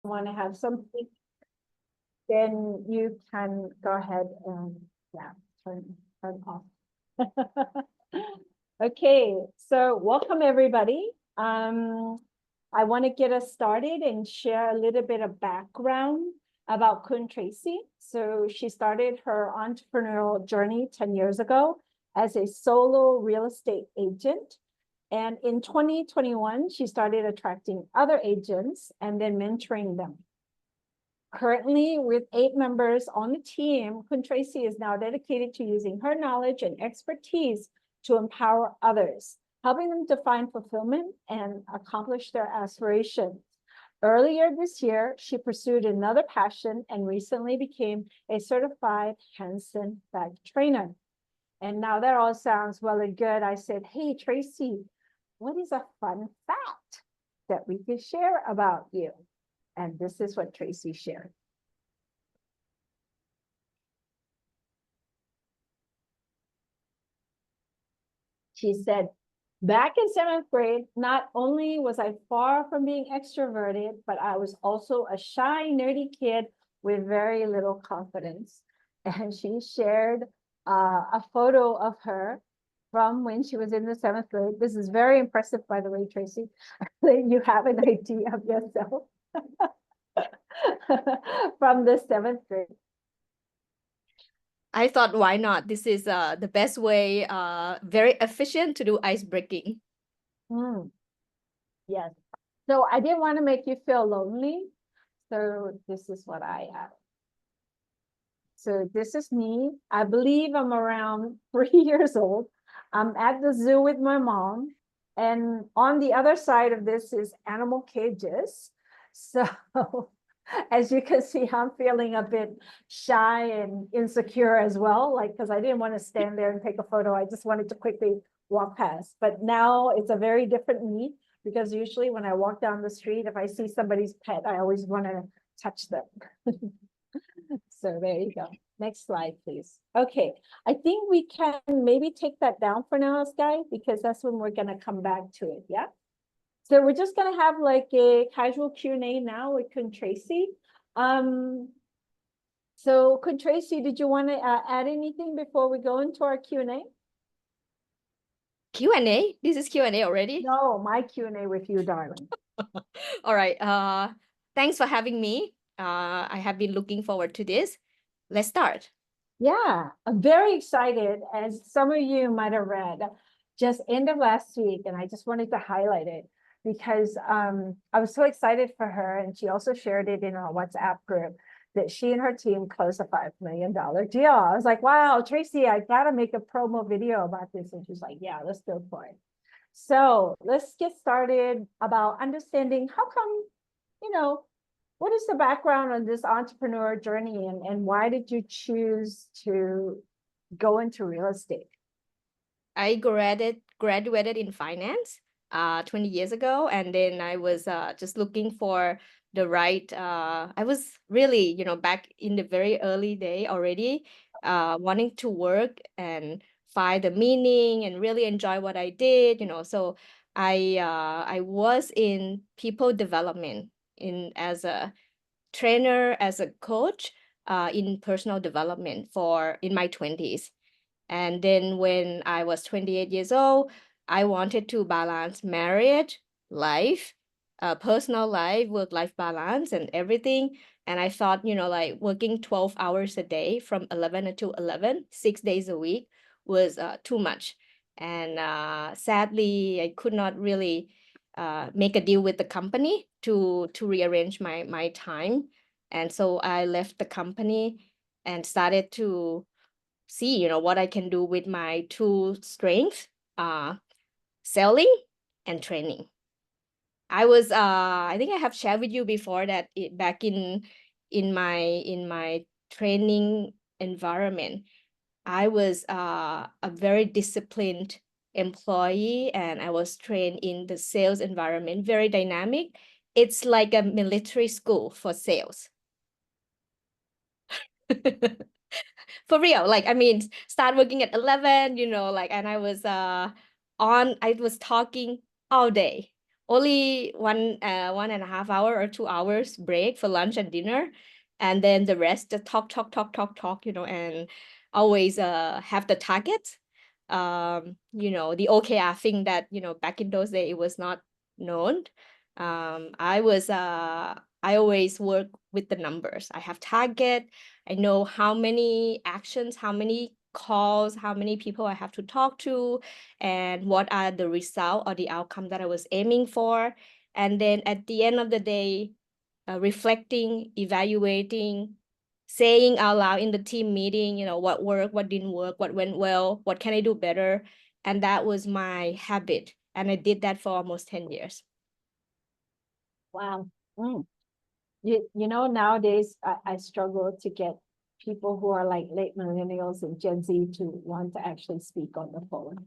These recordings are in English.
want to have something, then you can go ahead and turn off. Okay, so welcome everybody. I want to get us started and share a little bit of background about Tracy. So she started her entrepreneurial journey 10 years ago as a solo real estate agent. And in 2021, she started attracting other agents and then mentoring them. Currently, with 8 members on the team, Tracy is now dedicated to using her knowledge and expertise to empower others, helping them to find fulfillment and accomplish their aspirations. Earlier this year, she pursued another passion and recently became a certified Hansen bag trainer. And now that all sounds well and good, I said, hey, Tracy, what is a fun fact that we could share about you? And this is what Tracy shared. She said, back in 7th grade, not only was I far from being extroverted, but I was also a shy, nerdy kid with very little confidence. And she shared a photo of her from when she was in the 7th grade. This is very impressive, by the way, Tracy. You have an idea of yourself from the 7th grade. I thought, why not? This is the best way, very efficient to do ice breaking. Yes. So I didn't want to make you feel lonely. So this is what I have. So this is me. I believe I'm around 3 years old. I'm at the zoo with my mom. And on the other side of this is animal cages. So as you can see, I'm feeling a bit shy and insecure as well, like, because I didn't want to stand there and take a photo. I just wanted to quickly walk past. But now it's a very different me, because usually when I walk down the street, if I see somebody's pet, I always want to touch them. So there you go. Next slide, please. Okay, I think we can maybe take that down for now, Sky, because that's when we're going to come back to it. Yeah. So we're just going to have like a casual Q&A now with Tracy. So Tracy, did you want to add anything before we go into our Q&A? Q&A? This is Q&A already? No, my Q&A with you, darling. All right. Thanks for having me. I have been looking forward to this. Let's start. Yeah, I'm very excited. As some of you might have read, just end of last week, and I just wanted to highlight it because I was so excited for her, and she also shared it in our WhatsApp group that she and her team closed a $5 million deal. I was like, wow, Tracy, I gotta make a promo video about this. And she's like, yeah, let's go for it. So let's get started about understanding how come, what is the background on this entrepreneur journey, and why did you choose to go into real estate? I graduated in finance 20 years ago, and then I was just looking for the right, I was really, back in the very early day already, wanting to work and find the meaning and really enjoy what I did, so I was in people development as a trainer, as a coach in personal development in my 20s. And then when I was 28 years old, I wanted to balance marriage, life, personal life, work-life balance and everything. And I thought, like working 12 hours a day from 11 until 11, 6 days a week was too much. And sadly, I could not really make a deal with the company to rearrange my time. And so I left the company and started to see, what I can do with my two strengths, selling and training. I think I have shared with you before that back in my training environment, I was a very disciplined employee, and I was trained in the sales environment, very dynamic. It's like a military school for sales. For real, like, I mean, start working at 11, and I was I was talking all day, only 1.5 hour or 2 hours break for lunch and dinner. And then the rest, just talk, and always have the target. The OKR thing that, back in those days, it was not known. I always work with the numbers. I have target. I know how many actions, how many calls, how many people I have to talk to, and what are the result or the outcome that I was aiming for. And then at the end of the day, reflecting, evaluating, saying out loud in the team meeting, what worked, what didn't work, what went well, what can I do better. And that was my habit. And I did that for almost 10 years. Wow. Mm. Nowadays I struggle to get people who are like late millennials and Gen Z to want to actually speak on the phone.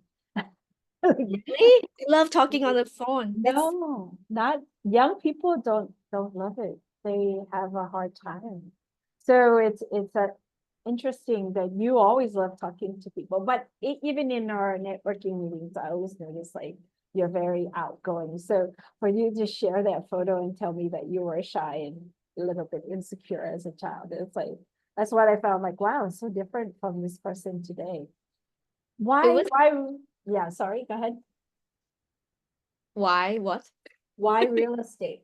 Really? I love talking on the phone. No, not young people don't love it. They have a hard time. So it's a interesting that you always love talking to people, but even in our networking meetings, I always notice like you're very outgoing. So for you to share that photo and tell me that you were shy and a little bit insecure as a child, it's like that's what I found like, wow, it's so different from this person today. It was Why? Yeah, sorry, go ahead. why? What? Why real estate?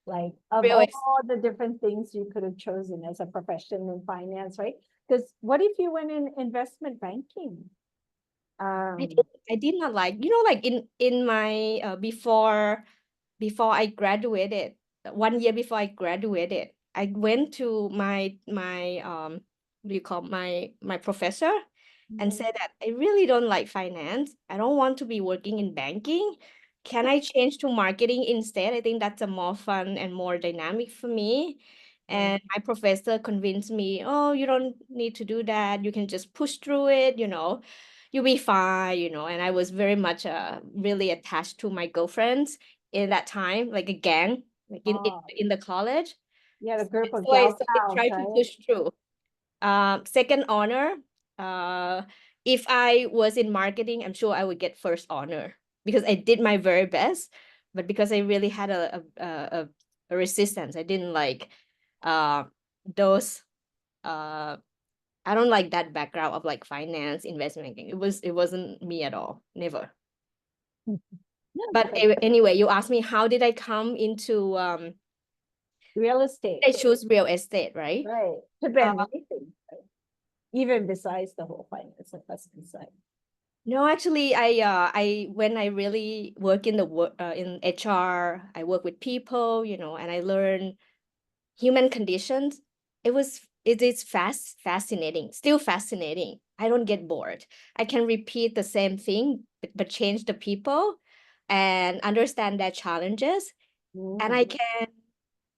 Like of Real all estate. the different things you could have chosen as a profession in finance, right? Because what if you went in investment banking? I did, Um, I did not like, like in my before I graduated, 1 year before I graduated, I went to my what do you call my professor and said that I really don't like finance. I don't want to be working in banking. Can I change to marketing instead? I think that's a more fun and more dynamic for me. yeah. And my professor convinced me, oh, you don't need to do that. You can just push through it, you'll be fine. And I was very much really attached to my girlfriends in that time, like a gang, like Oh, in the college. you had a group of So I, gal so I pals, tried to right? push through. Second honor. Uh, if I was in marketing, I'm sure I would get first honor because I did my very best. But because I really had a resistance, I didn't like uh, those. I don't like that background of like finance, investment banking. It wasn't me at all. Never. But But anyway, you asked me how did I come into real estate, I choose real estate, right? right? Could be Uh, many things, right? Even besides the whole finance investment side. no, actually, I when I really work in the work in HR, I work with people, and I learn human conditions. It is fascinating, still fascinating. I don't get bored. I can repeat the same thing, but change the people and understand their challenges, and I Mm. can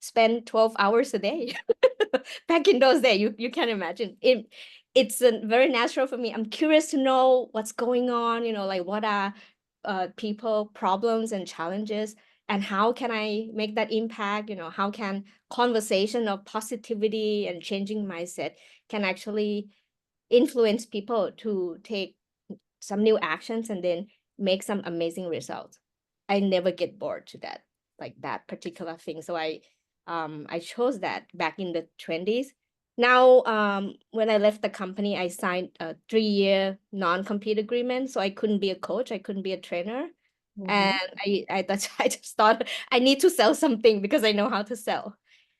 spend 12 hours a day. Back in those days, you can imagine it. It's very natural for me. I'm curious to know what's going on, like what are people problems and challenges, and how can I make that impact, how can conversation of positivity and changing mindset can actually influence people to take some new actions and then make some amazing results. I never get bored to that, like that particular thing. So I chose that back in the 20s. Now, when I left the company, I signed a 3-year non-compete agreement. So I couldn't be a coach, I couldn't be a trainer. And Mhm. that's I just thought I need to sell something because I know how to sell.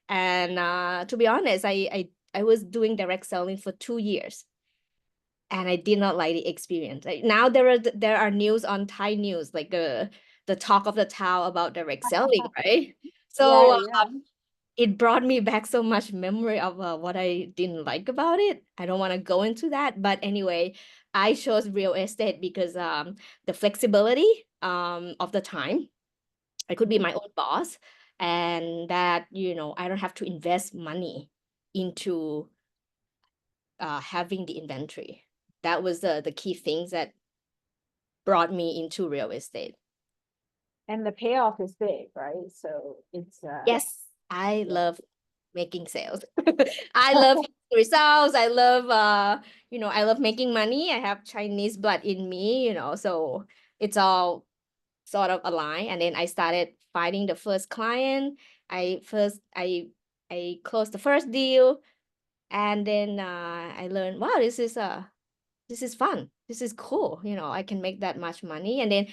And to be honest, I was doing direct selling for 2 years and I did not like the experience. Like, now there are news on Thai news, like the talk of the town about direct selling, right? Yeah, So yeah. it brought me back so much memory of what I didn't like about it. I don't want to go into that, but anyway, I chose real estate because the flexibility of the time. I could be my own boss, and that I don't have to invest money into having the inventory. That was the key things that brought me into real estate. And the payoff is big, right? So it's Yes, I yeah. love making sales. I love results. I love I love making money. I have Chinese blood in me, so it's all sort of align. And then I started finding the first client. I closed the first deal, and then I learned, wow, this is fun. This is cool. I can make that much money. And then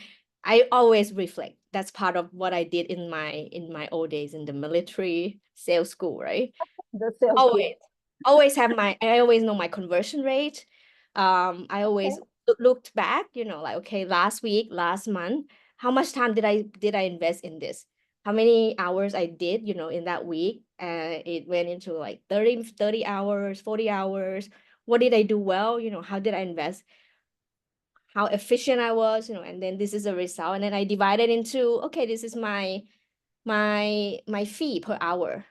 I always reflect. That's part of what I did in my old days in the military sales school, right? The sales Always, group. I always know my conversion rate. I Okay. always looked back, like, okay, last week, last month, how much time did I invest in this? How many hours I did, in that week? It went into like 30 hours, 40 hours. What did I do well? How did I invest? How efficient I was, and then this is a result. And then I divided into, okay, this is my fee per hour.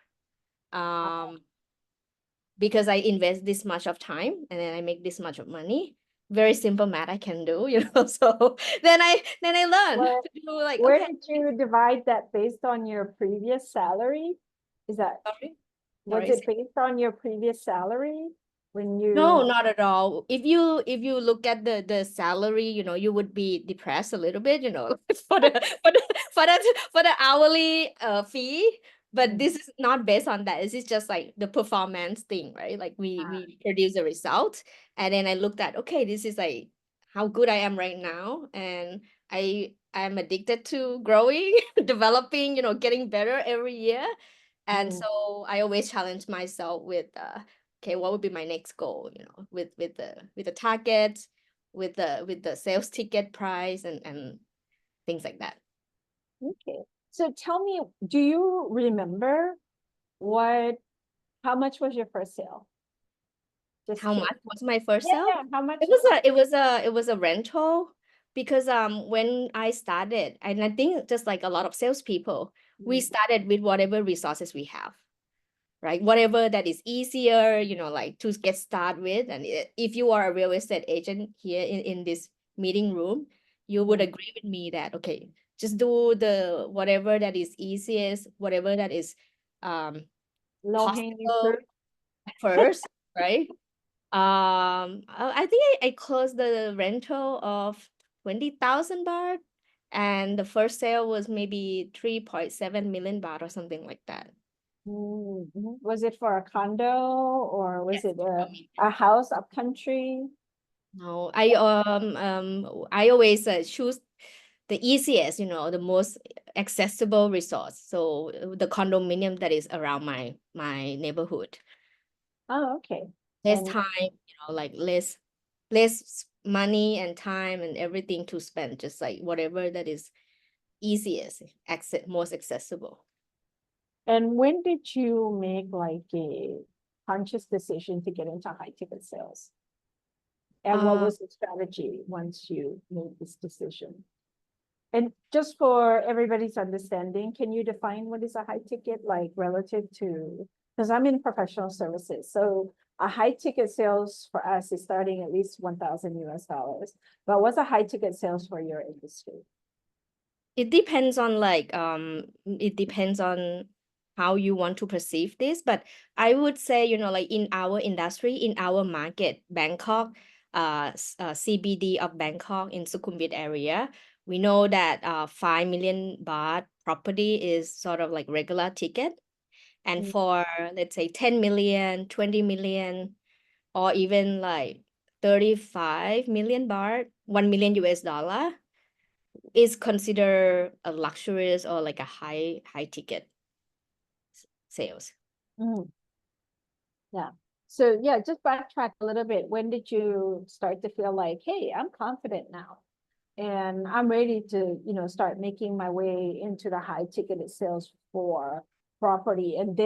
Because I invest this much of time and then I make this much of money. Very simple math I can do, So then I learned Where, to do like, where okay, did you divide that based on your previous salary? Is that, sorry, was sorry. it based on your previous salary when No, you, not at all. If you look at the salary, you would be depressed a little bit, for the hourly fee. But Mm. this is not based on that. This is just like the performance thing, right? Like we produce a result, and then I looked at, okay, this is like how good I am right now, and I'm addicted to growing, developing, getting better every year. And Mm. so I always challenge myself with okay, what would be my next goal, with the target, with the sales ticket price, and things like that. Okay. So tell me, do you remember what, how much was your first sale? Just How much curious. was my first Yeah, sale? yeah. How much? It was a rental, because when I started, and I think just like a lot of salespeople, we Mm. started with whatever resources we have, right? Whatever that is easier, like to get started with. And if you are a real estate agent here in this meeting room, you would Mhm. agree with me that, okay, just do the whatever that is easiest, whatever that is um Low hanging possible fruit. first, right? I think I closed the rental of 20,000 baht, and the first sale was maybe 3.7 million baht or something like that. Mhm. Was it for a condo or was Yes. it a house up country? No, I always choose the easiest, the most accessible resource. So the condominium that is around my neighborhood. Oh, okay. Less And time, like less money and time and everything to spend, just like whatever that is easiest, most accessible. when did you make like a conscious decision to get into high ticket sales? And what Uh, was the strategy once you made this decision? And just for everybody's understanding, can you define what is a high ticket like relative to, because I'm in professional services. So a high ticket sales for us is starting at least 1,000 US dollars. But what's a high ticket sales for your industry? it depends on how you want to perceive this, but I would say, like in our industry, in our market, Bangkok, CBD of Bangkok in Sukhumvit area, we know that 5 million baht property is sort of like regular ticket. And Mm. for, let's say, 10 million, 20 million, or even like 35 million baht, 1 million US dollar, is considered a luxurious or like a high ticket sales. Mm. Yeah. So yeah, just backtrack a little bit. When did you start to feel like, hey, I'm confident now? And I'm ready to, start making my way into the high ticketed sales for property. And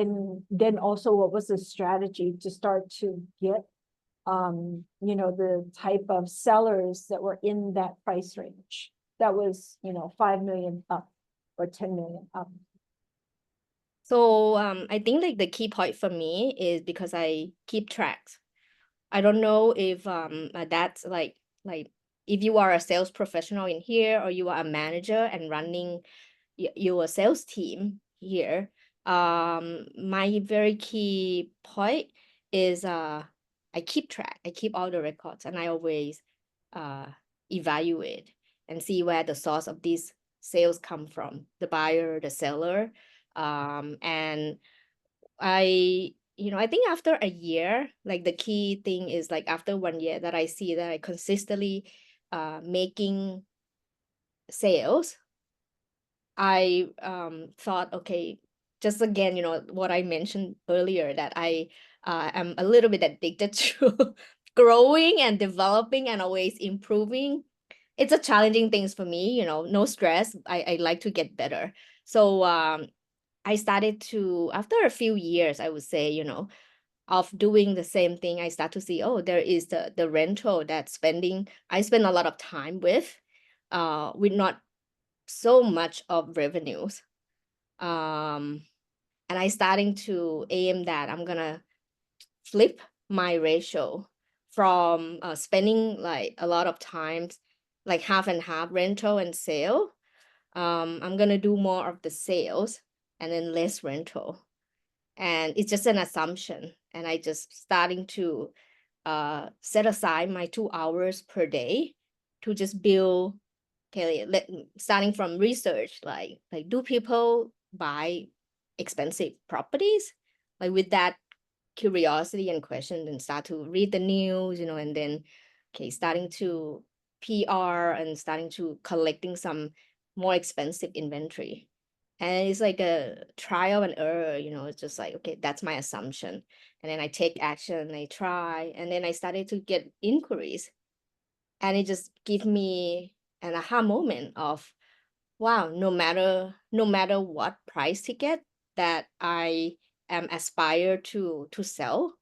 then also what was the strategy to start to get, the type of sellers that were in that price range? That was, 5 million up or 10 million up. So I think like the key point for me is because I keep tracks. I don't know if that's like if you are a sales professional in here, or you are a manager and running your sales team here. My very key point is I keep track. I keep all the records, and I always uh evaluate and see where the source of these sales come from, the buyer, the seller. And I think after a year, like the key thing is like after 1 year that I see that I consistently making sales, I thought, okay, just again, what I mentioned earlier, that I am a little bit addicted to growing and developing and always improving. It's a challenging things for me, no stress. I like to get better. So I started to, after a few years, I would say, of doing the same thing, I start to see, oh, there is the rental that I spend a lot of time with not so much of revenues. And I starting to aim that I'm gonna flip my ratio from spending like a lot of times, like half and half rental and sale. I'm gonna do more of the sales and then less rental. And it's just an assumption. And I just starting to set aside my 2 hours per day to just build. Okay, starting from research, like do people buy expensive properties? Like with that curiosity and question, and start to read the news, and then starting to PR and starting to collecting some more expensive inventory. And it's like a trial and error, it's just like, okay, that's my assumption. And then I take action, I try, and then I started to get inquiries. And it just give me an aha moment of, wow, no matter what price ticket that I am aspire to sell,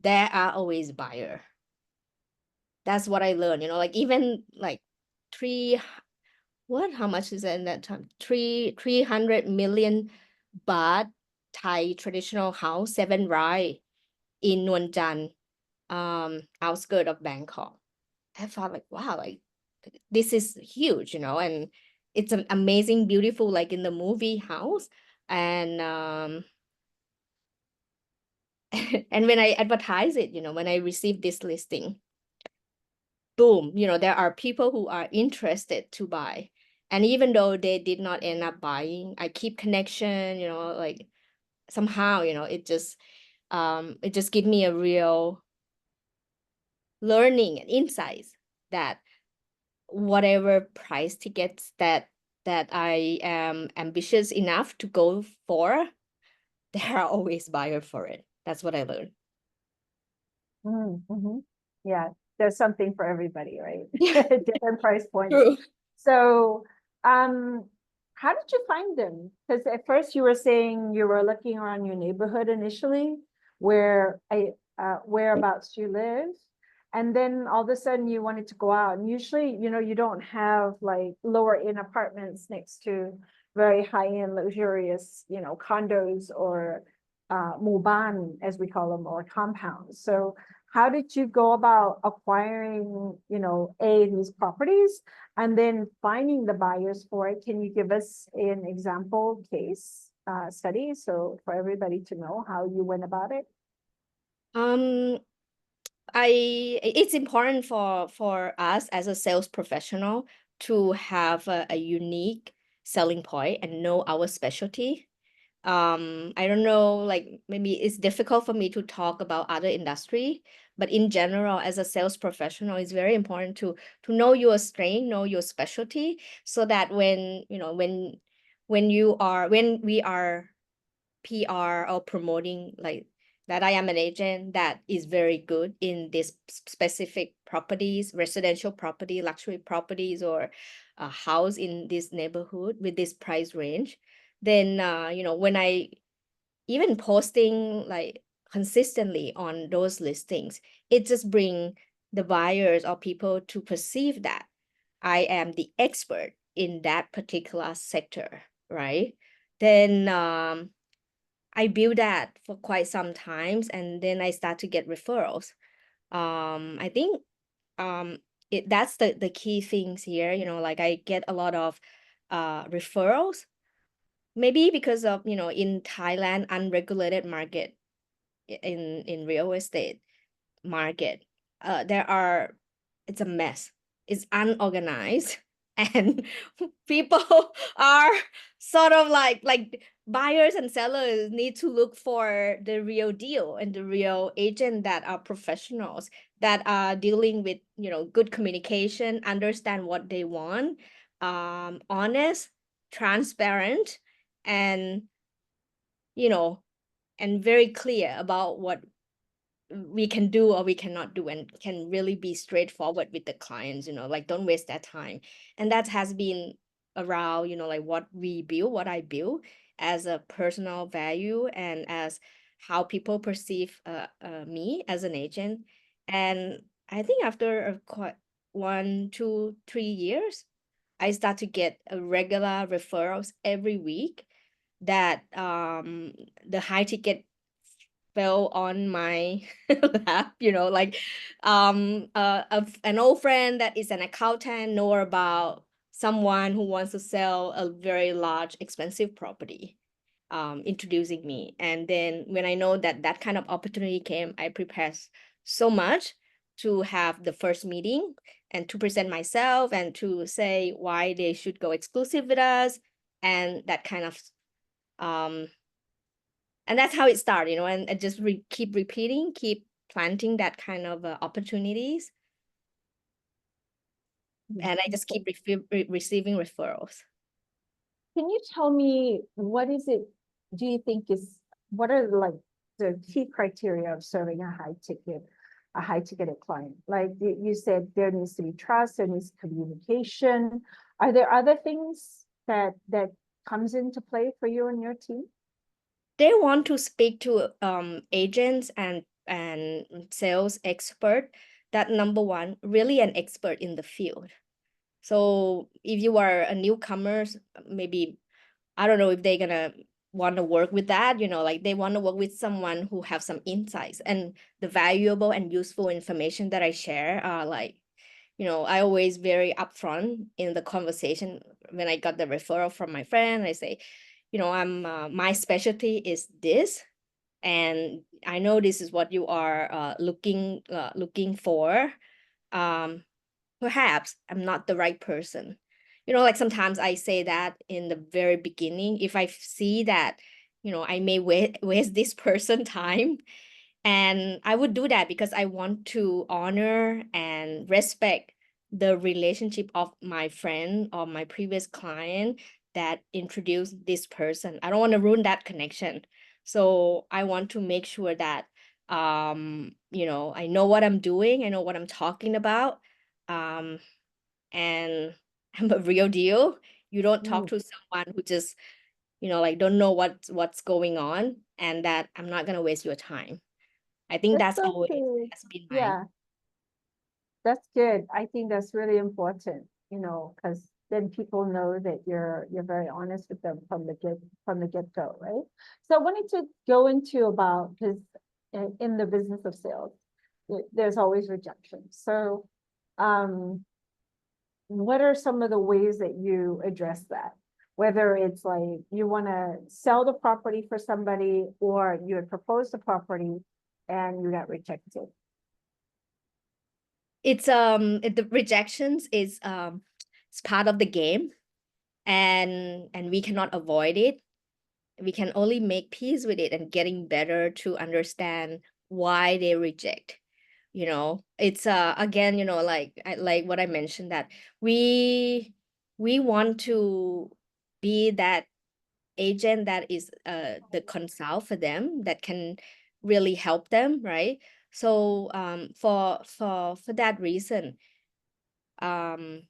there are always buyer. That's what I learned, like even like how much is it in that time? 300 million baht Thai traditional house, 7 rai in Nuon Jan, outskirt of Bangkok. I thought like, wow, like this is huge, and it's an amazing, beautiful, like in the movie house. And and when I advertise it, when I receive this listing, boom, there are people who are interested to buy. And even though they did not end up buying, I keep connection, like somehow, it just give me a real learning and insights that whatever price tickets that I am ambitious enough to go for, there are always buyer for it. That's what I learned. Mm-hmm. Yeah, there's something for everybody, right? Yeah, Different price points. true. So, how did you find them? Because at first you were saying you were looking around your neighborhood initially, whereabouts you live, and then all of a sudden you wanted to go out. And usually, you don't have like lower end apartments next to very high end luxurious, condos or muban, as we call them, or compounds. So how did you go about acquiring, these properties and then finding the buyers for it? Can you give us an example case study so for everybody to know how you went about it? Um, it's important for us as a sales professional to have a unique selling point and know our specialty. I don't know, like maybe it's difficult for me to talk about other industry, but in general, as a sales professional, it's very important to know your strength, know your specialty, so that when when we are PR or promoting like that I am an agent that is very good in this specific properties, residential property, luxury properties, or a house in this neighborhood with this price range, then when I even posting like consistently on those listings, it just bring the buyers or people to perceive that I am the expert in that particular sector, right? Then I build that for quite some times, and then I start to get referrals. I think um that's the key things here, like I get a lot of referrals, maybe because of, in Thailand, unregulated market in real estate market, it's a mess. It's unorganized. and people are sort of like buyers and sellers need to look for the real deal and the real agent that are professionals, that are dealing with, you know, good communication, understand what they want, honest, transparent, and, you know, and very clear about what we can do or we cannot do, and can really be straightforward with the clients, you know, like don't waste that time. And that has been around, you know, like what I build as a personal value, and as how people perceive me as an agent. And I think after a quite 1, 2, 3 years, I start to get a regular referrals every week, that the high ticket fell on my lap, you know, like an old friend that is an accountant know about someone who wants to sell a very large expensive property, introducing me. And then when I know that that kind of opportunity came, I prepared so much to have the first meeting and to present myself and to say why they should go exclusive with us, and that kind of um and that's how it started, you know, and just keep repeating, keep planting that kind of opportunities, and I just keep receiving referrals. Can you tell me, what is it, do you think is, what are like the key criteria of serving a high ticketed client? Like you said, there needs to be trust, there needs communication. Are there other things that comes into play for you and your team? They want to speak to agents and sales expert, that number one, really an expert in the field. So if you are a newcomer, maybe, I don't know if they're gonna want to work with that, you know, like they want to work with someone who have some insights, and the valuable and useful information that I share are like, you know, I always very upfront in the conversation. When I got the referral from my friend, I say, you know, I'm my specialty is this, and I know this is what you are looking for. Perhaps I'm not the right person. You know, like sometimes I say that in the very beginning, if I see that, you know, I may waste this person time. And I would do that because I want to honor and respect the relationship of my friend or my previous client that introduced this person. I don't want to ruin that connection. So I want to make sure that you know, I know what I'm doing, I know what I'm talking about. Um and I'm a real deal. You don't talk to someone who just, you know, like don't know what's going on, and that I'm not gonna waste your time. I think That's that's so always true. has been my. Yeah, that's good. I think that's really important, because then people know that you're very honest with them from the get-go, right? So I wanted to go into about, because in the business of sales, there's always rejection. So what are some of the ways that you address that? Whether it's like you want to sell the property for somebody, or you had proposed the property and you got rejected. It's the rejections is it's part of the game, and we cannot avoid it. We can only make peace with it and getting better to understand why they reject. You know, it's again, you know, like what I mentioned, that we want to be that agent that is the consult for them, that can really help them, right? So for that reason, um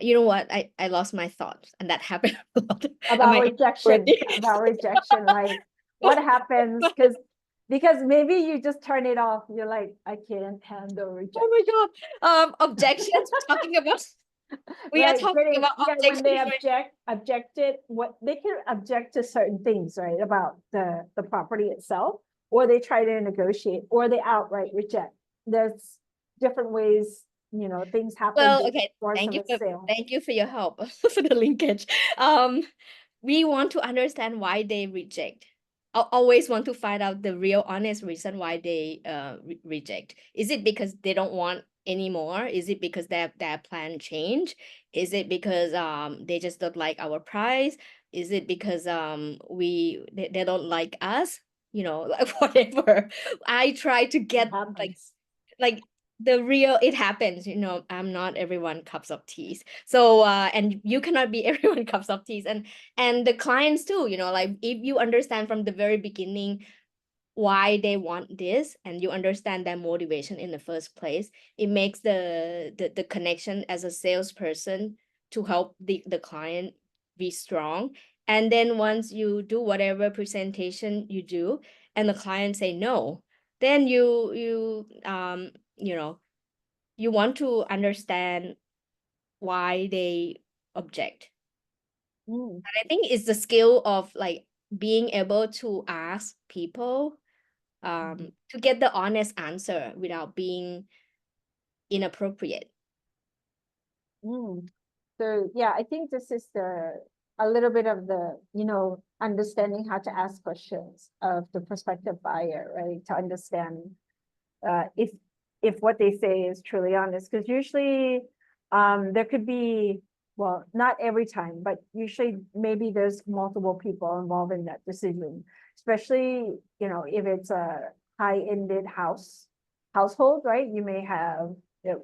you know what, I lost my thoughts, and that happened a lot. Am About I rejection, already? about rejection, like what happens? Because maybe you just turn it off. You're like, I can't handle rejection. Oh my God. Objections. We're talking about, we are Like talking getting, about yeah, when they objections, right? objected, what they can object to certain things, right? About the property itself, or they try to negotiate, or they outright reject. There's different ways, things happen Well, during okay. the course of a sale. Thank you for your help for the linkage. We want to understand why they reject. I always want to find out the real honest reason why they reject. Is it because they don't want anymore? Is it because their plan changed? Is it because they just don't like our price? Is it because they don't like us? Like whatever. I try to It get happens. like the real, it happens, I'm not everyone cups of teas. So and you cannot be everyone cups of teas, and the clients too, like if you understand from the very beginning why they want this, and you understand their motivation in the first place, it makes the connection as a salesperson to help the client be strong. And then once you do whatever presentation you do and the client say no, then you know you want to understand why they object. Mm, And I think it's the skill of like being able to ask people mhm, to get the honest answer without being inappropriate. mm. So yeah, I think this is a little bit of the, understanding how to ask questions of the prospective buyer, right? To understand if what they say is truly honest, because usually there could be, well, not every time, but usually maybe there's multiple people involved in that decision, especially, if it's a high-ended household, right? You may have,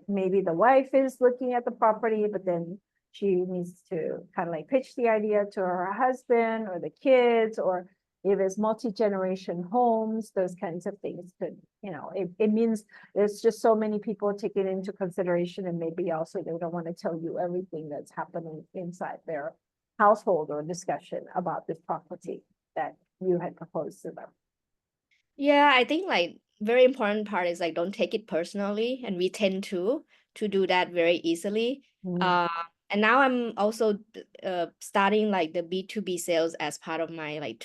maybe the wife is looking at the property, but then she needs to kind of like pitch the idea to her husband or the kids, or if it's multi-generation homes, those kinds of things could, it means there's just so many people taking into consideration, and maybe also they don't want to tell you everything that's happening inside their household or discussion about this property that you had proposed to them. Yeah, I think like very important part is like don't take it personally, and we tend to do that very easily. Mm, Uh, and now I'm also starting like the B2B sales as part of my like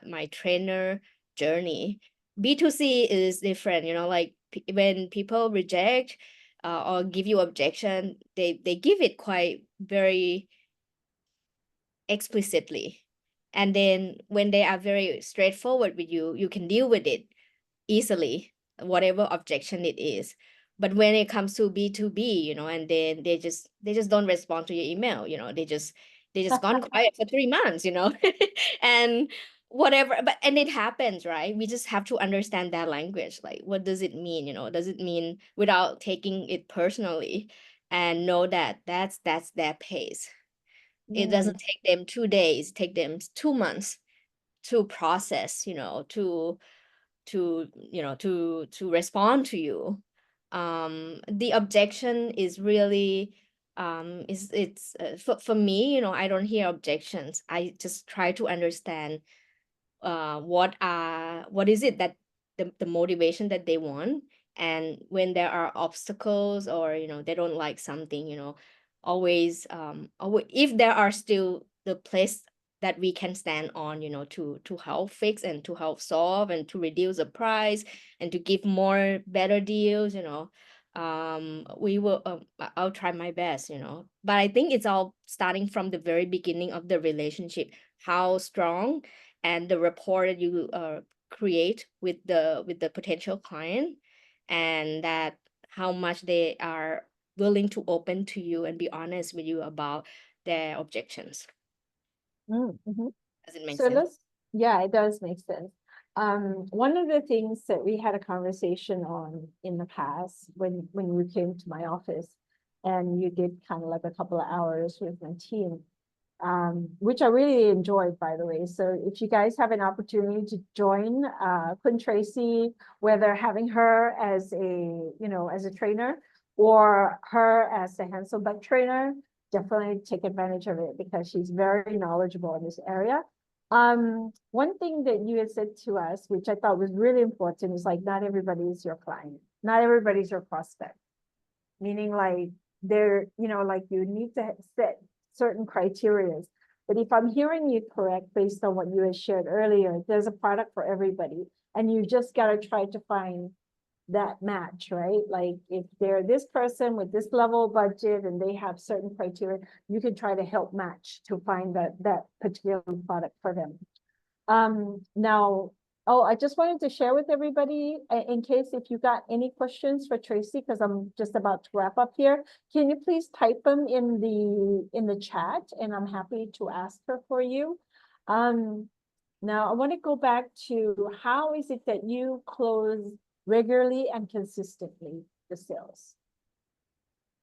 my trainer journey. B2C is different, like when people reject or give you objection, they give it quite very explicitly. And then when they are very straightforward with you, you can deal with it easily, whatever objection it is. But when it comes to B2B, and then they just don't respond to your email, they just gone quiet for 3 months, and whatever. And it happens, right? We just have to understand that language. Like, what does it mean? Does it mean, without taking it personally, and know that that's their pace. It mm, doesn't take them 2 days, take them 2 months to process, to respond to you. The objection is really is it's for me, I don't hear objections. I just try to understand what is it that the motivation that they want. And when there are obstacles, or they don't like something, always if there are still the place that we can stand on, to help fix and to help solve and to reduce the price and to give more better deals, we will I'll try my best, but I think it's all starting from the very beginning of the relationship, how strong and the rapport that you create with the potential client, and that how much they are willing to open to you and be honest with you about their objections. mhm. Does it make So sense? yeah, it does make sense. One of the things that we had a conversation on in the past, when you came to my office and you did kind of like a couple of hours with my team, which I really enjoyed, by the way. So if you guys have an opportunity to join Quinn Tracy, whether having her as a trainer, or her as the Hanselbeck trainer, definitely take advantage of it, because she's very knowledgeable in this area. One thing that you had said to us, which I thought was really important, is like, not everybody is your client, not everybody's your prospect. Meaning like like you need to set certain criterias. But if I'm hearing you correct, based on what you had shared earlier, there's a product for everybody, and you just got to try to find that match, right? Like if they're this person with this level of budget and they have certain criteria, you can try to help match to find that particular product for them. Now Oh, I just wanted to share with everybody, in case if you got any questions for Tracy, because I'm just about to wrap up here. Can you please type them in the chat, and I'm happy to ask her for you. Now I want to go back to how is it that you close regularly and consistently the sales?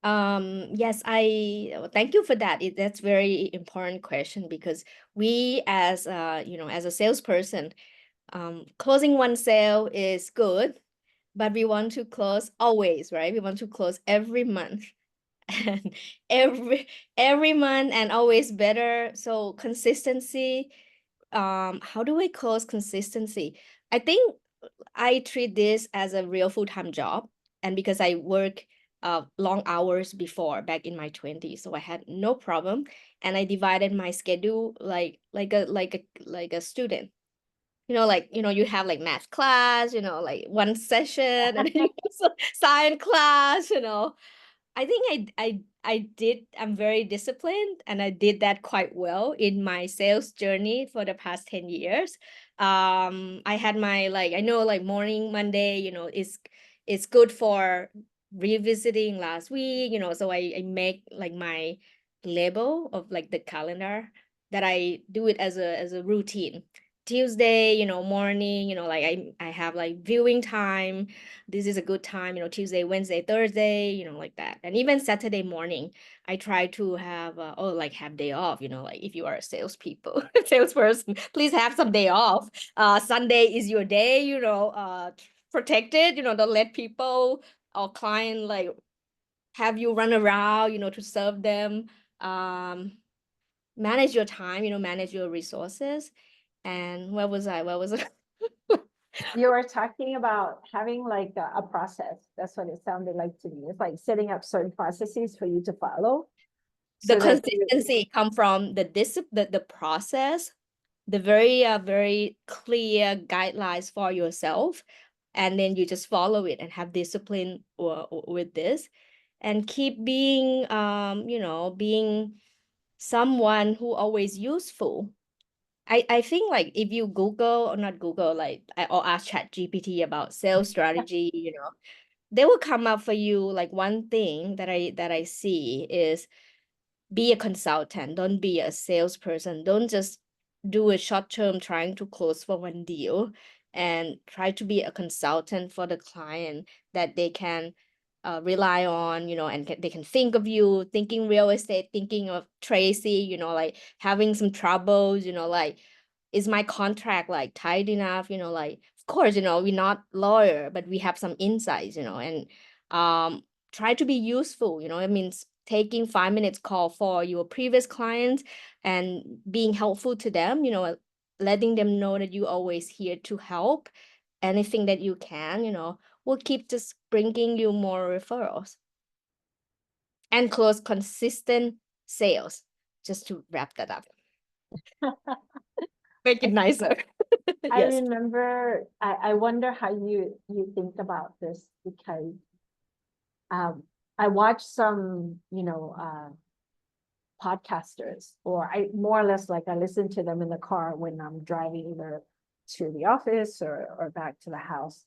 Yes, thank you for that. That's very important question because we as as a salesperson, closing one sale is good, but we want to close always, right? We want to close every month and every month and always better. So consistency, how do we close consistency? I think I treat this as a real full-time job. And because I work long hours before back in my 20s, so I had no problem. And I divided my schedule like a student. You have like math class, like one session, and then you have science class. I think I'm very disciplined, and I did that quite well in my sales journey for the past 10 years. I had my I know like morning Monday, is good for revisiting last week, so I make like my label of like the calendar that I do it as a routine. Tuesday, morning, like I have like viewing time. This is a good time, Tuesday, Wednesday, Thursday, like that. And even Saturday morning, I try to have like have day off, like if you are a salespeople, salesperson, please have some day off. Sunday is your day, protected, don't let people or client like have you run around, to serve them. Manage your time, manage your resources. And where was I? Where was I? You were talking about having like a process. That's what it sounded like to me. It's like setting up certain processes for you to follow The so that you, consistency come from the process, the very clear guidelines for yourself, and then you just follow it and have discipline with this, and keep being being someone who always useful. I think like if you Google or not Google or ask Chat GPT about sales strategy, they will come up for you. Like one thing that I see is be a consultant, don't be a salesperson. Don't just do a short term trying to close for one deal, and try to be a consultant for the client that they can rely on, and they can think of you, thinking real estate, thinking of Tracy, like having some troubles, like is my contract like tight enough, like of course, we're not lawyer, but we have some insights, and try to be useful, it means taking 5 minutes call for your previous clients and being helpful to them, letting them know that you always here to help. Anything that you can, will keep just bringing you more referrals and close consistent sales. Just to wrap that up, make it nicer. I Yes. remember, I wonder how you think about this because I watch some, podcasters, or I more or less like I listen to them in the car when I'm driving either to the office or back to the house.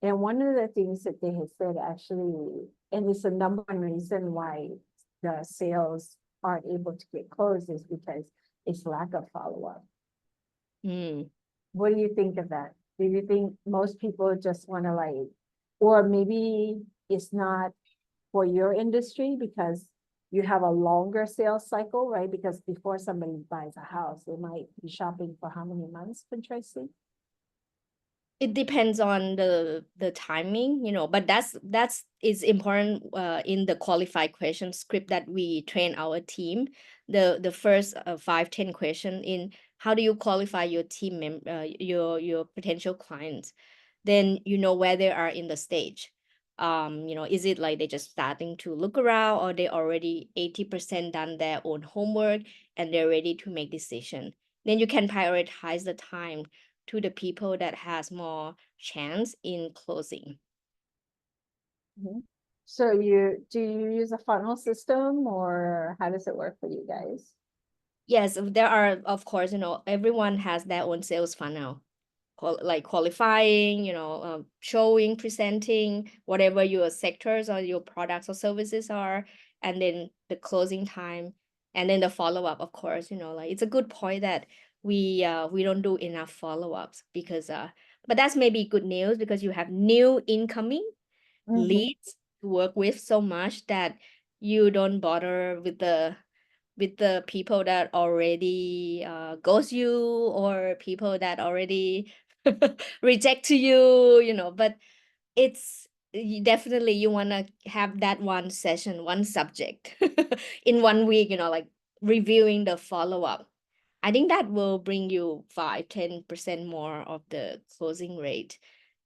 And one of the things that they have said actually, and it's the number one reason why the sales aren't able to get closed, is because it's lack of follow-up. Mm. What do you think of that? Do you think most people just want to like, or maybe it's not for your industry because you have a longer sales cycle, right? Because before somebody buys a house, they might be shopping for how many months, Tracy? It depends on the timing, but that's is important in the qualified question script that we train our team. The first 5-10 question in how do you qualify your team your potential clients, then where they are in the stage. Is it like they just starting to look around, or they already 80% done their own homework and they're ready to make decision. Then you can prioritize the time to the people that has more chance in closing. Mhm. So do you use a funnel system, or how does it work for you guys? Yes, there are, of course, everyone has their own sales funnel. like qualifying, showing, presenting, whatever your sectors or your products or services are, and then the closing time, and then the follow-up, of course, like it's a good point that we don't do enough follow-ups because but that's maybe good news because you have new incoming leads to work with so much that you don't bother with the people that already ghost you or people that already reject to you, but it's definitely you want to have that one session, one subject in 1 week, like reviewing the follow-up. I think that will bring you 5-10% more of the closing rate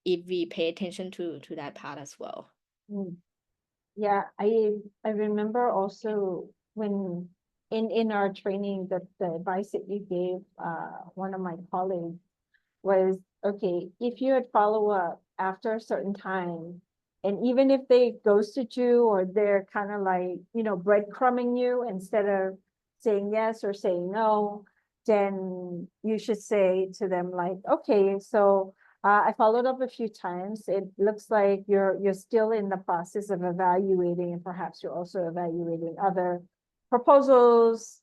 if we pay attention to that part as well. Yeah, I remember also when in our training that the advice that you gave one of my colleagues was, okay, if you had follow up after a certain time, and even if they ghosted you or they're kind of like, breadcrumbing you instead of saying yes or saying no, then you should say to them like, okay, so I followed up a few times. It looks like you're still in the process of evaluating, and perhaps you're also evaluating other proposals,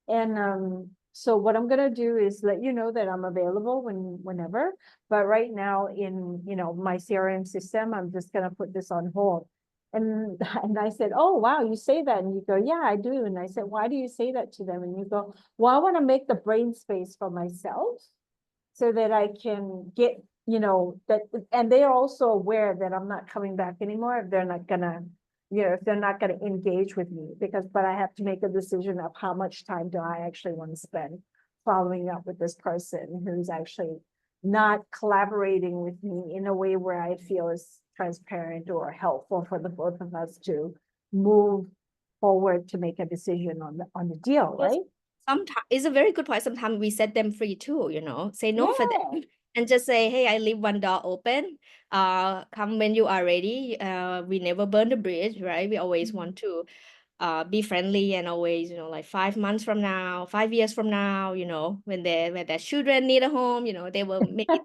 and so what I'm gonna do is let you know that I'm available whenever, but right now in, my CRM system, I'm just gonna put this on hold. And I said, oh, wow, you say that? And you go, yeah, I do. And I said, why do you say that to them? And you go, well, I want to make the brain space for myself so that I can get, that, and they are also aware that I'm not coming back anymore if they're not gonna, if they're not gonna engage with me, but I have to make a decision of how much time do I actually want to spend following up with this person who's actually not collaborating with me in a way where I feel is transparent or helpful for the both of us to move forward to make a decision on the deal, right? Sometimes it's a very good point. Sometimes we set them free too, say no for them and just say, hey, I leave one door open. Come when you are ready. We never burn the bridge, right? We always want to be friendly and always, like 5 months from now, 5 years from now, when their children need a home, they will make it.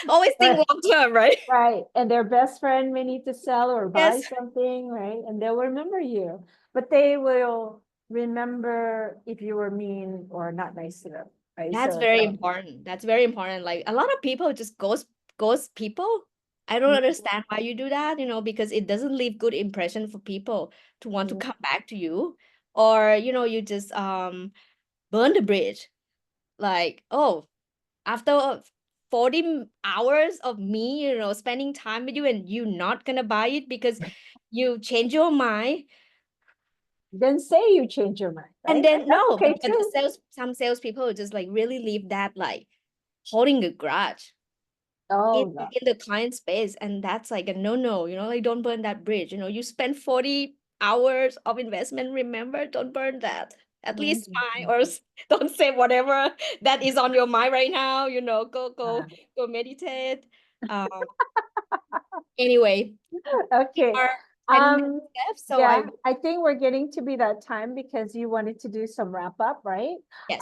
Always think long term, right? Right. And their best friend may need to sell or buy Yes. something, right? And they'll remember you, but they will remember if you were mean or not nice to them, right? That's very important. That's very important. Like a lot of people just ghost people. I don't understand why you do that, because it doesn't leave good impression for people to want to come back to you. Or, you just burn the bridge. Like, oh, after 40 hours of me, spending time with you and you not gonna buy it because you change your mind. Then say you change your mind, right? And then no, okay but some salespeople just like really leave that like holding a grudge in the client space, and that's like a no, like don't burn that bridge. You spend 40 hours of investment. Remember, don't burn that. At least smile or don't say whatever that is on your mind right now. Go meditate. Anyway, Okay. 10 minutes left, so Yeah, I think we're getting to be that time because you wanted to do some wrap up, right? Yes.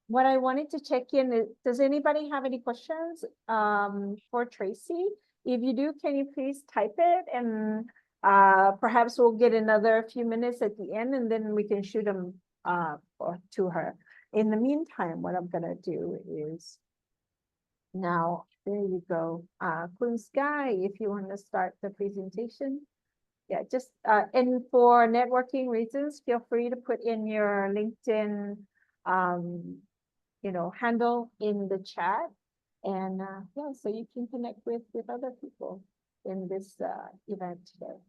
What I wanted to check in is, does anybody have any questions for Tracy? If you do, can you please type it, and perhaps we'll get another few minutes at the end and then we can shoot them to her. In the meantime, what I'm gonna do is now, there you go. Queen Sky, if you want to start the presentation. Yeah, just and for networking reasons, feel free to put in your LinkedIn handle in the chat. And yeah, so you can connect with other people in this event today.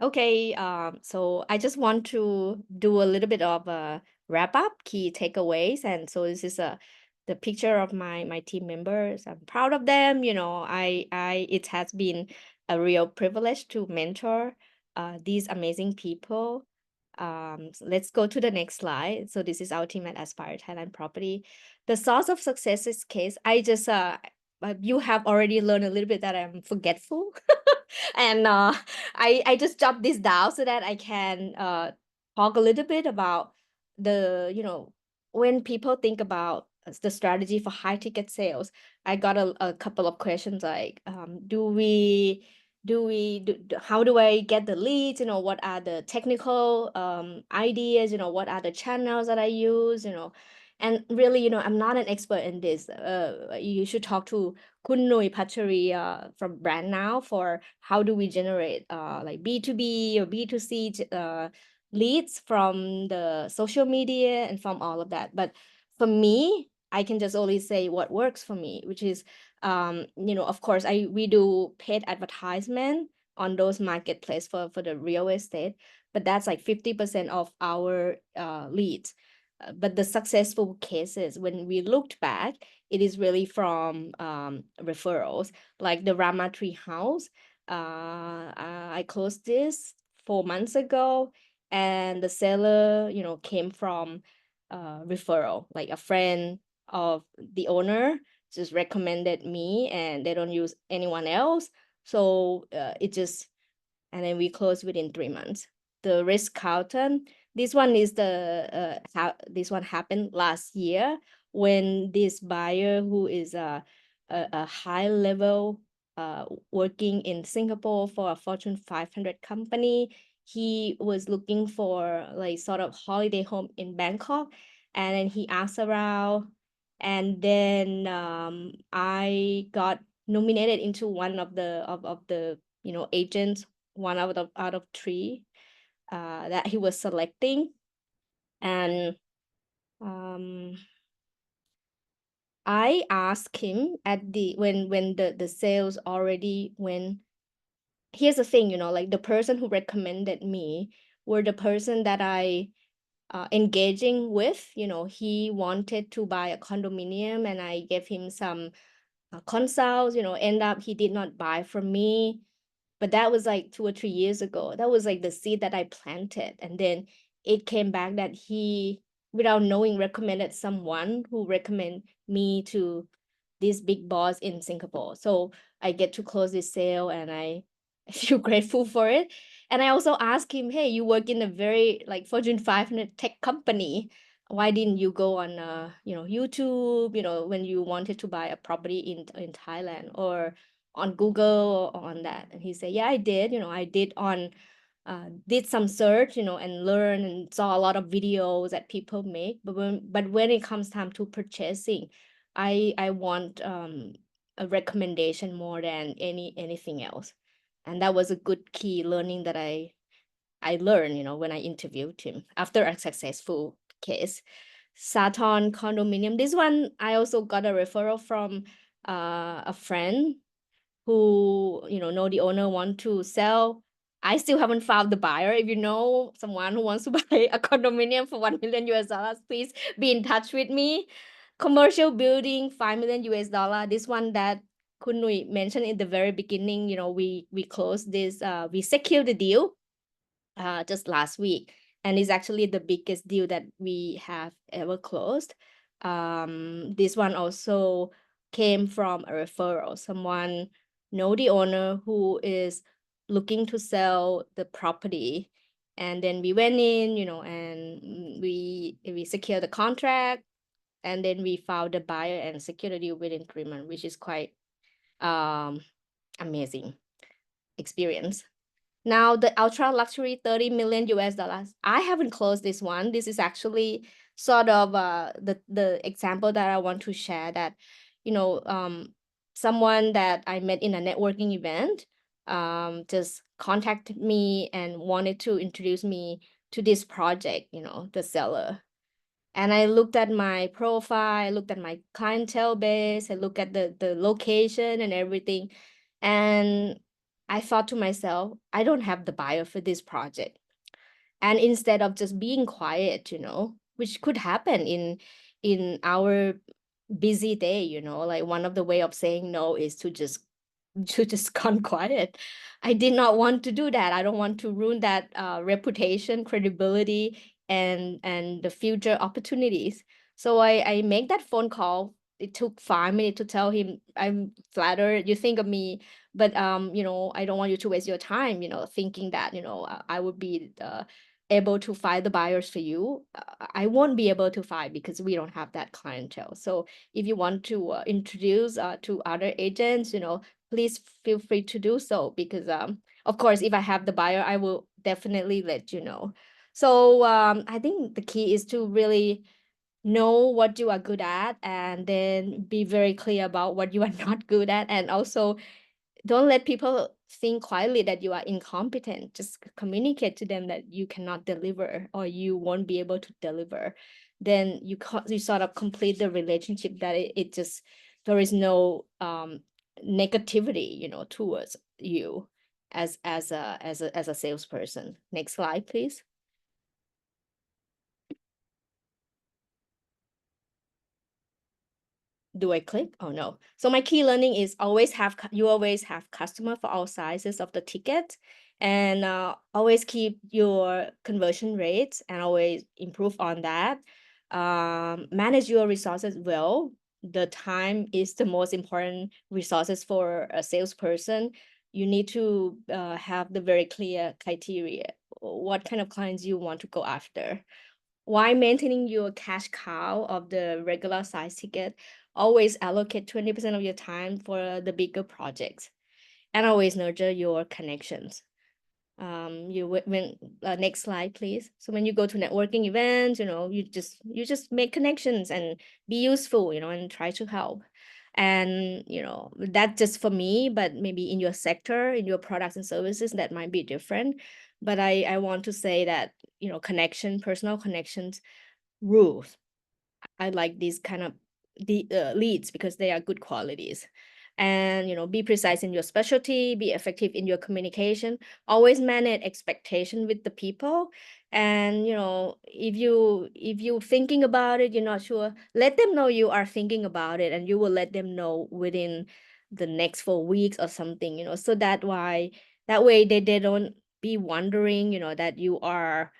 Okay, so I just want to do a little bit of a wrap up, key takeaways. And so this is the picture of my team members. I'm proud of them. It has been a real privilege to mentor these amazing people. So let's go to the next slide. So this is our team at Aspire Thailand Property. The source of success is case. I just you have already learned a little bit that I'm forgetful. And I just jot this down so that I can talk a little bit about the, when people think about the strategy for high ticket sales. I got a couple of questions like, how do I get the leads? What are the technical ideas? What are the channels that I use? And really, I'm not an expert in this. You should talk to Kun Nui Pachari from Brandnow for how do we generate like B2B or B2C leads from the social media and from all of that. But for me, I can just only say what works for me, which is, of course, we do paid advertisement on those marketplace for the real estate, but that's like 50% of our leads. But the successful cases, when we looked back, it is really from referrals, like the Rama Tree House. I closed this 4 months ago, and the seller, came from referral, like a friend of the owner just recommended me, and they don't use anyone else. So and then we closed within 3 months. The Ritz-Carlton, this one this one happened last year when this buyer who is a high level working in Singapore for a Fortune 500 company. He was looking for like sort of holiday home in Bangkok, and then he asked around, and then I got nominated into one of the agents, one out of three that he was selecting. And I asked him at when the sales already went. Here's the thing, like the person who recommended me were the person that I engaging with. He wanted to buy a condominium, and I gave him some consults. End up he did not buy from me, but that was like 2 or 3 years ago. That was like the seed that I planted, and then it came back that he, without knowing, recommended someone who recommend me to this big boss in Singapore. So I get to close this sale, and I feel grateful for it. And I also asked him, hey, you work in a very like Fortune 500 tech company. Why didn't you go on YouTube, when you wanted to buy a property in Thailand, or on Google or on that? And he said, yeah, I did. I did some search, and learn and saw a lot of videos that people make. But when it comes time to purchasing, I want a recommendation more than anything else. And that was a good key learning that I learned, when I interviewed him after a successful case. Saturn condominium. This one I also got a referral from a friend who know the owner want to sell. I still haven't found the buyer. If you know someone who wants to buy a condominium for $1 million US, please be in touch with me. Commercial building, $5 million US. This one that Kun Nui mentioned in the very beginning, we closed this, we secured the deal just last week, and it's actually the biggest deal that we have ever closed. This one also came from a referral. Someone know the owner who is looking to sell the property, and then we went in, and we secured the contract, and then we found the buyer and secured the deal within 3 months, which is quite amazing experience. Now the ultra luxury $30 million US. I haven't closed this one. This is actually sort of the example that I want to share, that someone that I met in a networking event just contacted me and wanted to introduce me to this project, the seller. And I looked at my profile, I looked at my clientele base, I looked at the location and everything. And I thought to myself, I don't have the buyer for this project. And instead of just being quiet, which could happen in our busy day, like one of the way of saying no is to just gone quiet. I did not want to do that. I don't want to ruin that reputation, credibility, and the future opportunities. So I make that phone call it took 5 minutes to tell him, I'm flattered you think of me, but you know, I don't want you to waste your time, you know, thinking that, you know, I would be able to find the buyers for you. I won't be able to find because we don't have that clientele. So if you want to introduce to other agents, you know, please feel free to do so, because of course, if I have the buyer, I will definitely let you know. So I think the key is to really know what you are good at, and then be very clear about what you are not good at, and also don't let people think quietly that you are incompetent. Just communicate to them that you cannot deliver or you won't be able to deliver. Then you sort of complete the relationship, that it just, there is no negativity, you know, towards you as a salesperson. Next slide, please. Do I click? Oh no. So my key learning is you always have customer for all sizes of the ticket, and always keep your conversion rates and always improve on that. Manage your resources well. The time is the most important resources for a salesperson. You need to have the very clear criteria, what kind of clients you want to go after. While maintaining your cash cow of the regular size ticket, always allocate 20% of your time for the bigger projects, and always nurture your connections. Next slide, please. So when you go to networking events, you know, you just make connections and be useful, you know, and try to help. And, you know, that's just for me, but maybe in your sector, in your products and services, that might be different. But I want to say that, you know, personal connections rules. I like these kind of leads because they are good qualities. And, you know, be precise in your specialty, be effective in your communication, always manage expectation with the people. And, you know, if you thinking about it, you're not sure, let them know you are thinking about it, and you will let them know within the next 4 weeks or something, you know, so that way they don't be wondering, you know, that you are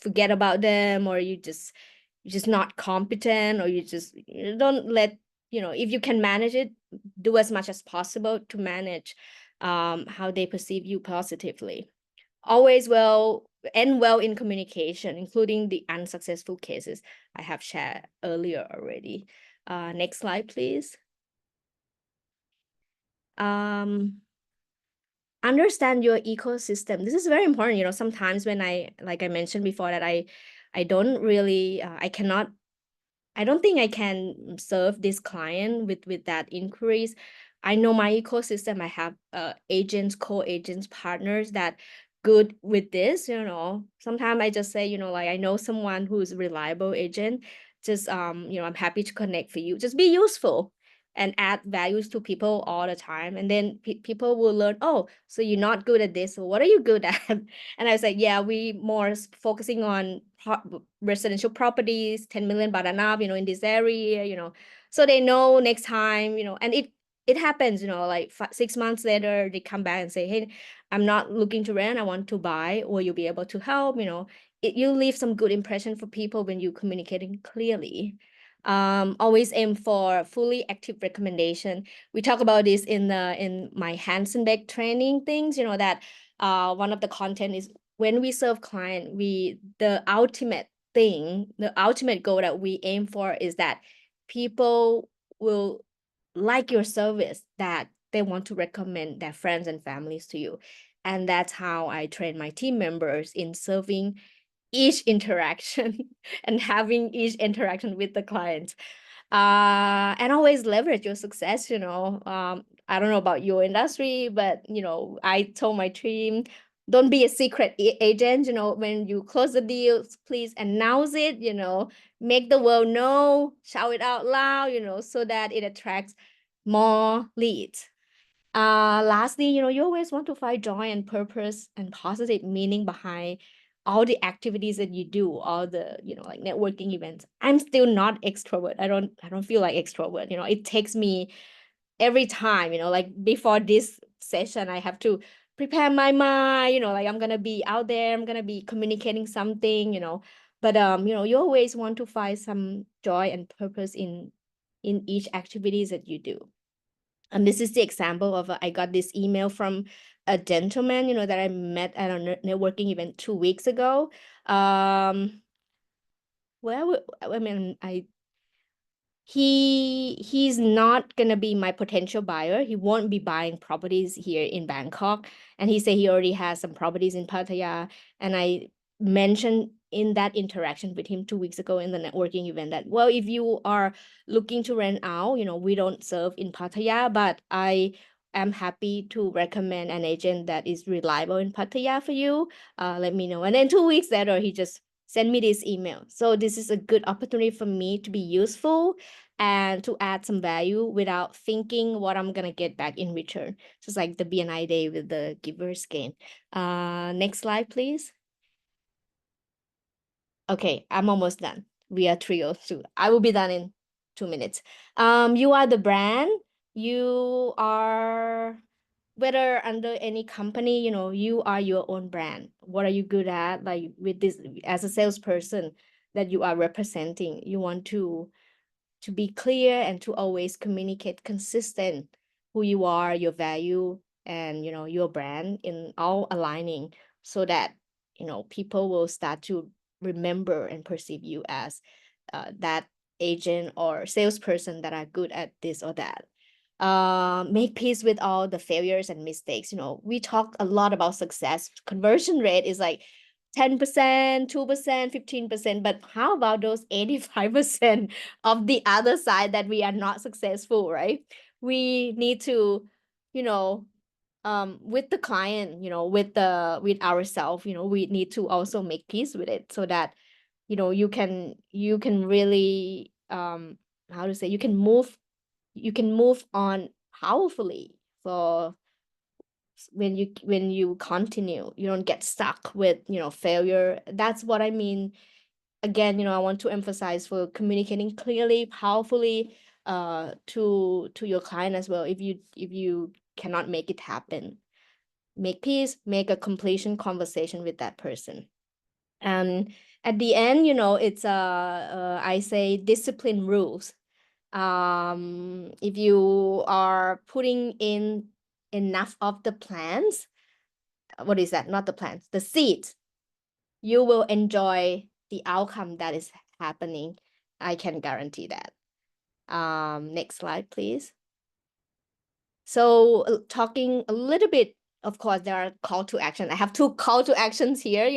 forget about them, or you're just not competent, or you don't let, you know, if you can manage it, do as much as possible to manage how they perceive you positively. Always end well in communication, including the unsuccessful cases I have shared earlier already. Next slide, please. Understand your ecosystem. This is very important. You know, sometimes when like I mentioned before, that I don't really I don't think I can serve this client with that inquiries. I know my ecosystem. I have agents, co-agents, partners that good with this, you know. Sometimes I just say, you know, like, I know someone who's a reliable agent. Just you know, I'm happy to connect for you. Just be useful and add values to people all the time. And then people will learn, oh, so you're not good at this. So what are you good at? And I was like, yeah, we more focusing on residential properties, 10 million baht and up, you know, in this area, you know, so they know next time, you know. And it happens, you know, like 6 months later, they come back and say, hey, I'm not looking to rent, I want to buy, or you'll be able to help, you know. You leave some good impression for people when you communicating clearly. Always aim for fully active recommendation. We talk about this in my Hansenbeck training things, you know, that one of the content is, when we serve client, the ultimate goal that we aim for is that people will like your service, that they want to recommend their friends and families to you. And that's how I train my team members in serving each interaction and having each interaction with the client. And always leverage your success, you know. I don't know about your industry, but, you know, I told my team, don't be a secret agent, you know. When you close the deals, please announce it, you know, make the world know, shout it out loud, you know, so that it attracts more leads. Lastly, you know, you always want to find joy and purpose and positive meaning behind all the activities that you do, all the, you know, like networking events. I'm still not extrovert. I don't feel like extrovert. You know, it takes me every time, you know, like before this session, I have to prepare my mind, you know, like I'm gonna be out there, I'm gonna be communicating something, you know. But you know, you always want to find some joy and purpose in in each activities that you do. And this is the example of I got this email from a gentleman, that I met at a networking event 2 weeks ago. Well, I mean, he's not gonna be my potential buyer. He won't be buying properties here in Bangkok. And he said he already has some properties in Pattaya. And I mentioned in that interaction with him 2 weeks ago in the networking event that, well, if you are looking to rent out, we don't serve in Pattaya, but I am happy to recommend an agent that is reliable in Pattaya for you. Let me know. And then 2 weeks later, he just sent me this email. So this is a good opportunity for me to be useful and to add some value without thinking what I'm gonna get back in return. So it's like the BNI day with the giver's gain. Next slide, please. Okay, I'm almost done. We are 3:02. I will be done in 2 minutes. You are the brand. You are, whether under any company, you are your own brand. What are you good at? Like with this, as a salesperson that you are representing, you want to be clear and to always communicate consistent who you are, your value, and your brand in all aligning, so that people will start to remember and perceive you as that agent or salesperson that are good at this or that. Make peace with all the failures and mistakes. We talk a lot about success. Conversion rate is like 10%, 2%, 15%, but how about those 85% of the other side that we are not successful, right? We need to, with the client, with ourselves, we need to also make peace with it, so that, you can really, how to say, you can move on powerfully for when you continue, you don't get stuck with failure. That's what I mean. Again, I want to emphasize for communicating clearly, powerfully, to your client as well. If you cannot make it happen, make peace, make a completion conversation with that person. And at the end, it's I say discipline rules. If you are putting in enough of the plans, what is that? Not the plans, the seeds, you will enjoy the outcome that is happening. I can guarantee that. Next slide, please. So talking a little bit, of course, there are call to action. I have 2 call to actions here,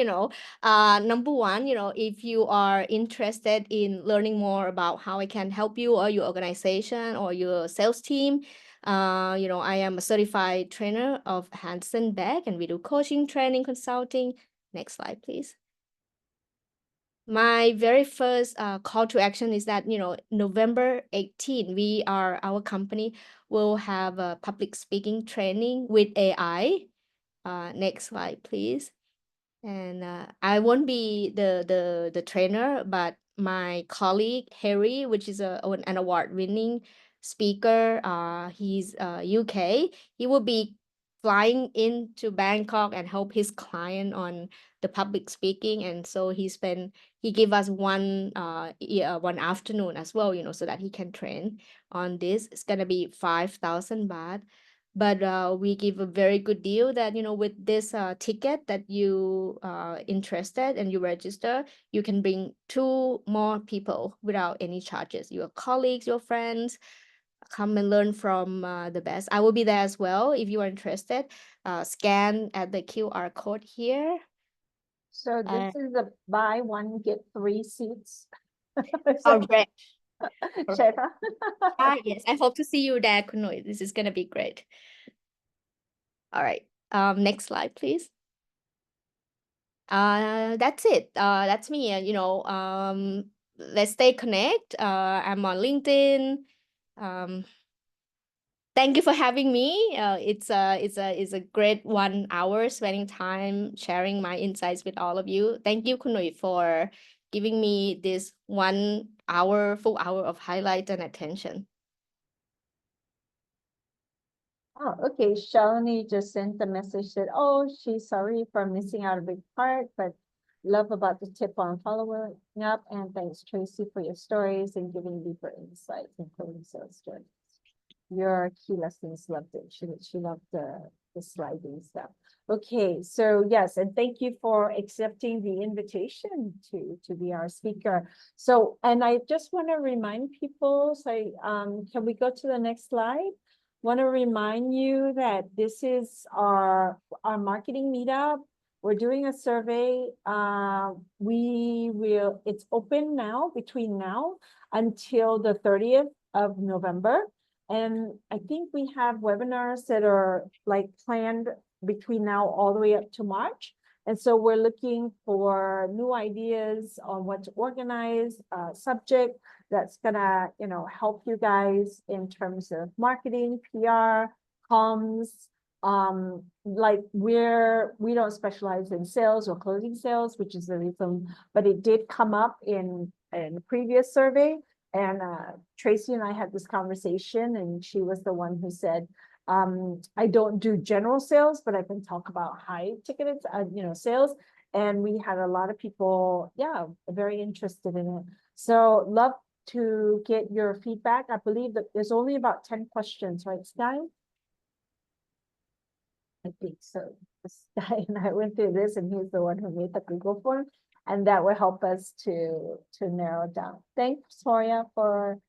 Number 1, if you are interested in learning more about how I can help you or your organization or your sales team, I am a certified trainer of Hansen Beck, and we do coaching, training, consulting. Next slide, please. My very first call to action is that, November 18, our company will have a public speaking training with AI. Next slide, please. And I won't be the trainer, but my colleague Harry, which is an award-winning speaker, he's UK. He will be flying into Bangkok and help his client on the public speaking. And so he gave us one afternoon as well, so that he can train on this. It's gonna be 5,000 baht. But we give a very good deal that, with this ticket that you interested and you register, you can bring 2 more people without any charges. Your colleagues, your friends, come and learn from the best. I will be there as well. If you are interested, scan at the QR code here. So this is a buy 1, get 3 seats. Correct. Shefa. Yes, I hope to see you there, Kunoi. This is gonna be great. All right. Next slide, please. That's it. That's me. Let's stay connect. I'm on LinkedIn. Thank you for having me. It's a great 1 hour spending time sharing my insights with all of you. Thank you, Kunui, for giving me this 1 hour, full hour of highlight and attention. Oh, okay. Shalini just sent a message that, oh, she's sorry for missing out a big part, but love about the tip on following up, and thanks Tracy for your stories and giving deeper insights, including sales stories. Your key lessons, loved it. She loved the sliding stuff. Okay, so yes, and thank you for accepting the invitation to be our speaker. So, and I just want to remind people, so can we go to the next slide? Want to remind you that this is our marketing meetup. We're doing a survey. It's open now between now until the 30th of November. And I think we have webinars that are like planned between now all the way up to March. And so we're looking for new ideas on what to organize, subject that's gonna, help you guys in terms of marketing, PR, comms. Like we don't specialize in sales or closing sales, which is the reason, but it did come up in the previous survey. And Tracy and I had this conversation, and she was the one who said, I don't do general sales, but I can talk about high ticketed, sales. And we had a lot of people, very interested in it. So love to get your feedback. I believe that there's only about 10 questions, right, Sky? I think so. This guy and I went through this, and he's the one who made the Google form, and that will help us to narrow down. Thanks, Horia, for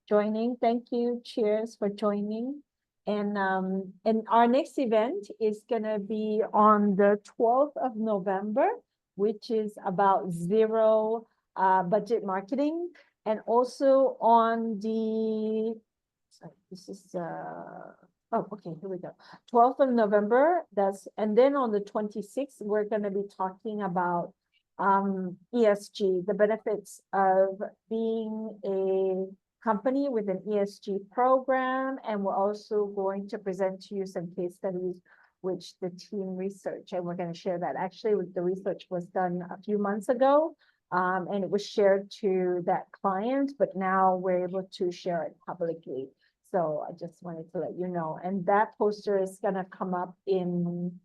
joining. Thank you, Cheers, for joining. And our next event is gonna be on the 12th of November, which is about zero budget marketing, and also on the, sorry, this is oh, okay, here we go. 12th of November, and then on the 26th, we're going to be talking about ESG, the benefits of being a company with an ESG program. And we're also going to present to you some case studies which the team researched, and we're going to share that. Actually, the research was done a few months ago, and it was shared to that client, but now we're able to share it publicly. So I just wanted to let you know. And that poster is going to come up in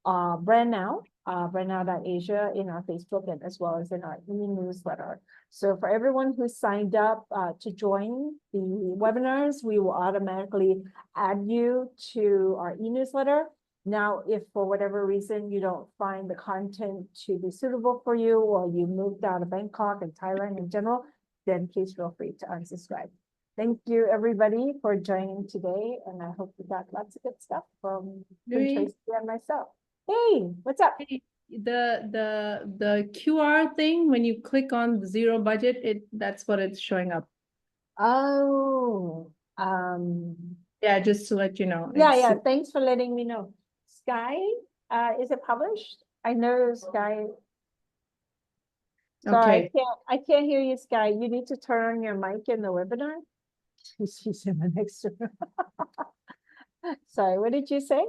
Brandnow, Brandnow.asia, in our Facebook, and as well as in our e-newsletter. So for everyone who signed up to join the webinars, we will automatically add you to our e-newsletter. Now, if for whatever reason you don't find the content to be suitable for you, or you moved out of Bangkok and Thailand in general, then please feel free to unsubscribe. Thank you, everybody, for joining today, and I hope you got lots of good stuff from Tracy and myself. Hey, what's up? The QR thing, when you click on the zero budget, that's what it's showing up. Oh, yeah, just to let you know. Yeah. Thanks for letting me know. Sky, is it published? I know Sky. Sorry, Okay. I can't hear you, Sky. You need to turn on your mic in the webinar. She's in the next room. Sorry, what did you say?